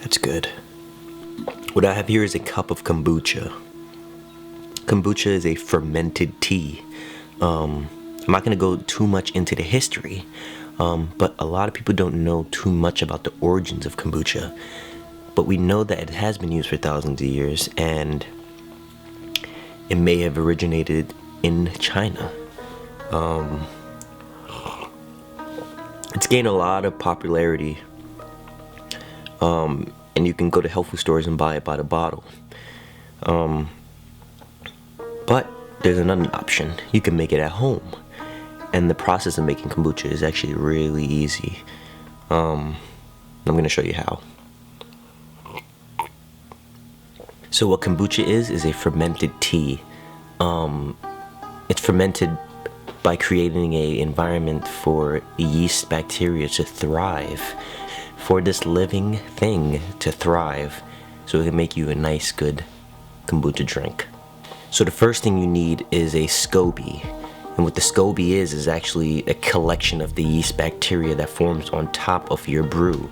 That's good. What I have here is a cup of kombucha. Kombucha is a fermented tea. I'm not going to go too much into the history, but a lot of people don't know too much about the origins of kombucha. But we know that it has been used for thousands of years, and it may have originated in China. It's gained a lot of popularity, and you can go to health food stores and buy it by the bottle. But there's another option. You can make it at home, and the process of making kombucha is actually really easy. I'm going to show you how. So what kombucha is a fermented tea. It's fermented by creating an environment for yeast bacteria to thrive, for this living thing to thrive, so it can make you a nice, good kombucha drink. So the first thing you need is a SCOBY. And what the SCOBY is actually a collection of the yeast bacteria that forms on top of your brew.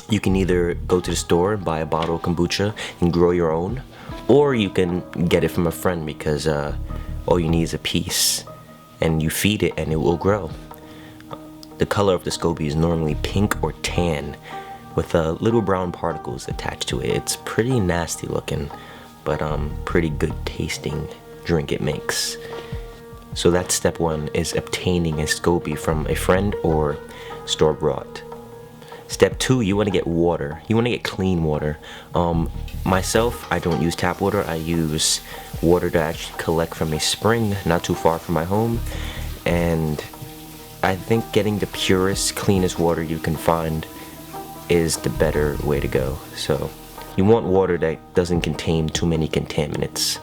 You can either go to the store and buy a bottle of kombucha and grow your own, or you can get it from a friend, because all you need is a piece, and you feed it and it will grow. The color of the SCOBY is normally pink or tan, with little brown particles attached to it. It's pretty nasty looking, but pretty good tasting drink it makes. So that's step one, is obtaining a SCOBY from a friend or store bought. Step two, you want to get water. You want to get clean water. Myself, I don't use tap water. I use water to actually collect from a spring not too far from my home. And I think getting the purest, cleanest water you can find is the better way to go. So you want water that doesn't contain too many contaminants,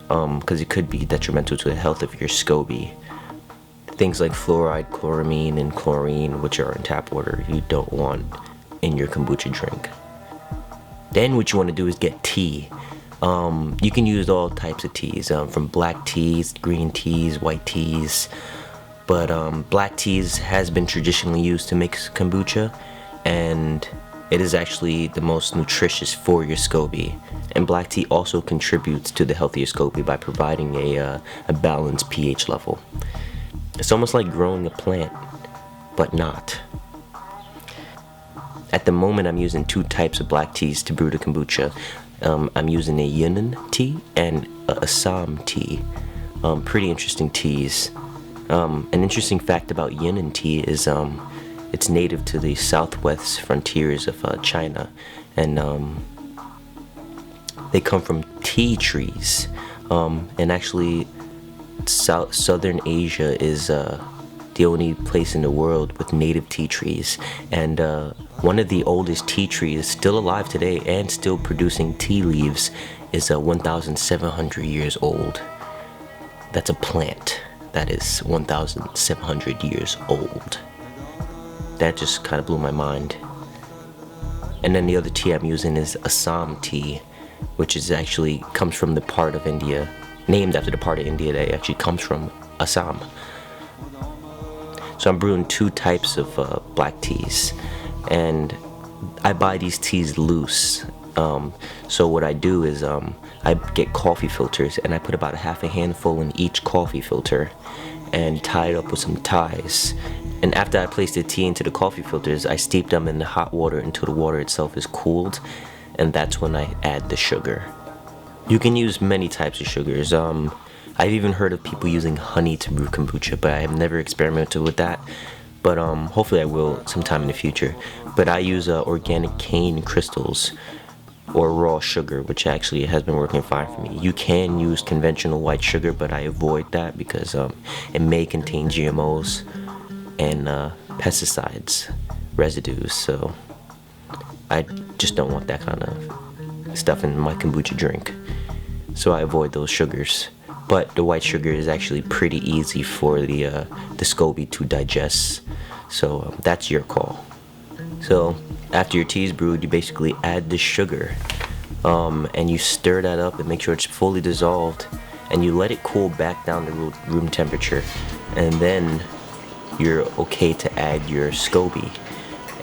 because it could be detrimental to the health of your SCOBY. Things like fluoride, chloramine, and chlorine, which are in tap water, you don't want in your kombucha drink. Then what you want to do is get tea. You can use all types of teas, from black teas, green teas, white teas. But black teas has been traditionally used to make kombucha, and it is actually the most nutritious for your SCOBY. And black tea also contributes to the healthier SCOBY by providing a balanced pH level. It's almost like growing a plant, but not. At the moment, I'm using two types of black teas to brew the kombucha. I'm using a Yunnan tea and a Assam tea. Pretty interesting teas. An interesting fact about Yunnan tea is it's native to the southwest frontiers of China, and they come from tea trees. And actually, Southern Asia is the only place in the world with native tea trees, and one of the oldest tea trees still alive today and still producing tea leaves is 1,700 years old. That's a plant that is 1,700 years old. That just kind of blew my mind. And then the other tea I'm using is Assam tea, which is actually comes from the part of India, named after the part of India that actually comes from, Assam. So I'm brewing two types of black teas, and I buy these teas loose. So what I do is I get coffee filters, and I put about a half a handful in each coffee filter and tie it up with some ties. And after I place the tea into the coffee filters, I steep them in the hot water until the water itself is cooled, and that's when I add the sugar. You can use many types of sugars. I've even heard of people using honey to brew kombucha, but I have never experimented with that. But hopefully I will sometime in the future. But I use organic cane crystals or raw sugar, which actually has been working fine for me. You can use conventional white sugar, but I avoid that because it may contain GMOs and pesticides residues, so I just don't want that kind of stuff in my kombucha drink. So I avoid those sugars. But the white sugar is actually pretty easy for the SCOBY to digest, so that's your call. So after your tea is brewed, you basically add the sugar, and you stir that up and make sure it's fully dissolved, and you let it cool back down to room temperature, and then you're okay to add your SCOBY.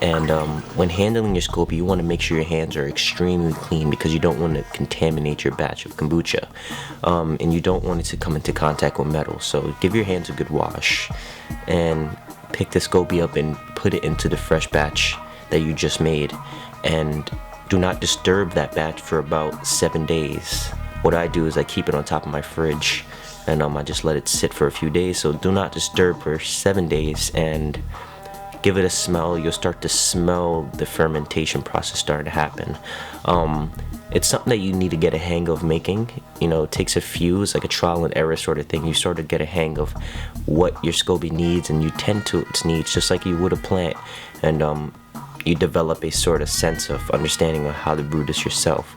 And when handling your SCOBY, you want to make sure your hands are extremely clean because you don't want to contaminate your batch of kombucha. And you don't want it to come into contact with metal. So give your hands a good wash and pick the SCOBY up and put it into the fresh batch that you just made. And do not disturb that batch for about 7 days. What I do is I keep it on top of my fridge, and I just let it sit for a few days. So do not disturb for 7 days, and give it a smell. You'll start to smell the fermentation process starting to happen. It's something that you need to get a hang of making. You know, it takes a few, it's like a trial and error sort of thing. You sort of get a hang of what your SCOBY needs, and you tend to its needs just like you would a plant. And you develop a sort of sense of understanding of how to brew this yourself.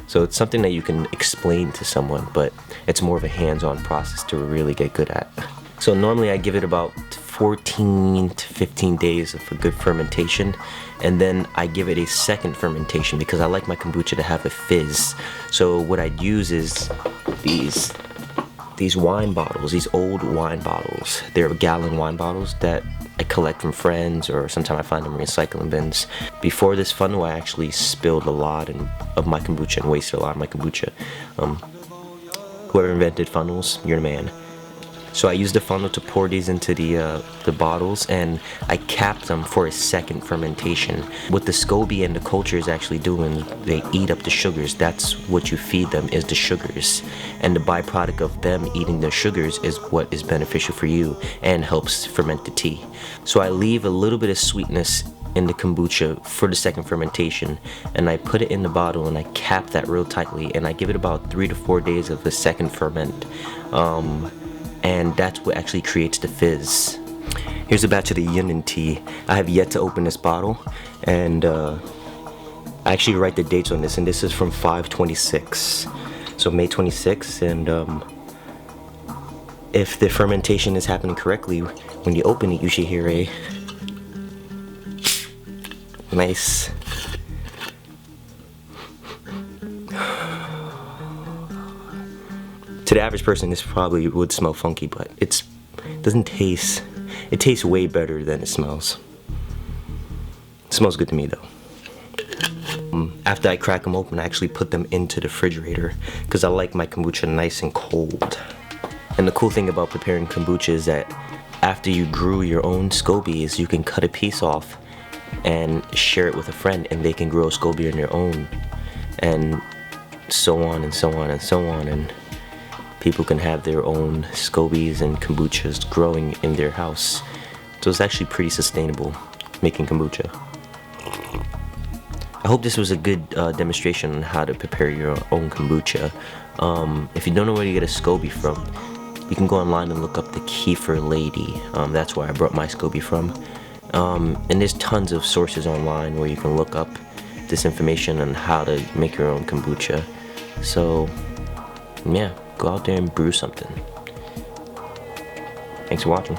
So it's something that you can explain to someone, but it's more of a hands-on process to really get good at. So normally I give it about 14 to 15 days of a good fermentation, and then I give it a second fermentation because I like my kombucha to have a fizz. So what I'd use is these wine bottles, these old wine bottles. They're gallon wine bottles that I collect from friends, or sometimes I find them in recycling bins. Before this funnel, I actually spilled a lot of my kombucha and wasted a lot of my kombucha. Whoever invented funnels, you're the man. So I used the funnel to pour these into the bottles, and I capped them for a second fermentation. What the SCOBY and the culture is actually doing, they eat up the sugars. That's what you feed them, is the sugars. And the byproduct of them eating the sugars is what is beneficial for you and helps ferment the tea. So I leave a little bit of sweetness in the kombucha for the second fermentation, and I put it in the bottle and I cap that real tightly, and I give it about 3 to 4 days of the second ferment. And that's what actually creates the fizz. Here's a batch of the Yunnan tea. I have yet to open this bottle, and I actually write the dates on this, and this is from 5/26, so May 26th. And if the fermentation is happening correctly, when you open it, you should hear a nice to the average person, this probably would smell funky, but it doesn't taste, it tastes way better than it smells. It smells good to me though. After I crack them open, I actually put them into the refrigerator because I like my kombucha nice and cold. And the cool thing about preparing kombucha is that after you brew your own SCOBY, is you can cut a piece off and share it with a friend, and they can grow a SCOBY on their own, and so on and so on and so on. And people can have their own SCOBYs and kombuchas growing in their house. So it's actually pretty sustainable making kombucha. I hope this was a good demonstration on how to prepare your own kombucha. If you don't know where to get a SCOBY from, you can go online and look up the Kefir Lady. That's where I brought my SCOBY from. And there's tons of sources online where you can look up this information on how to make your own kombucha. So yeah, go out there and brew something. Thanks for watching.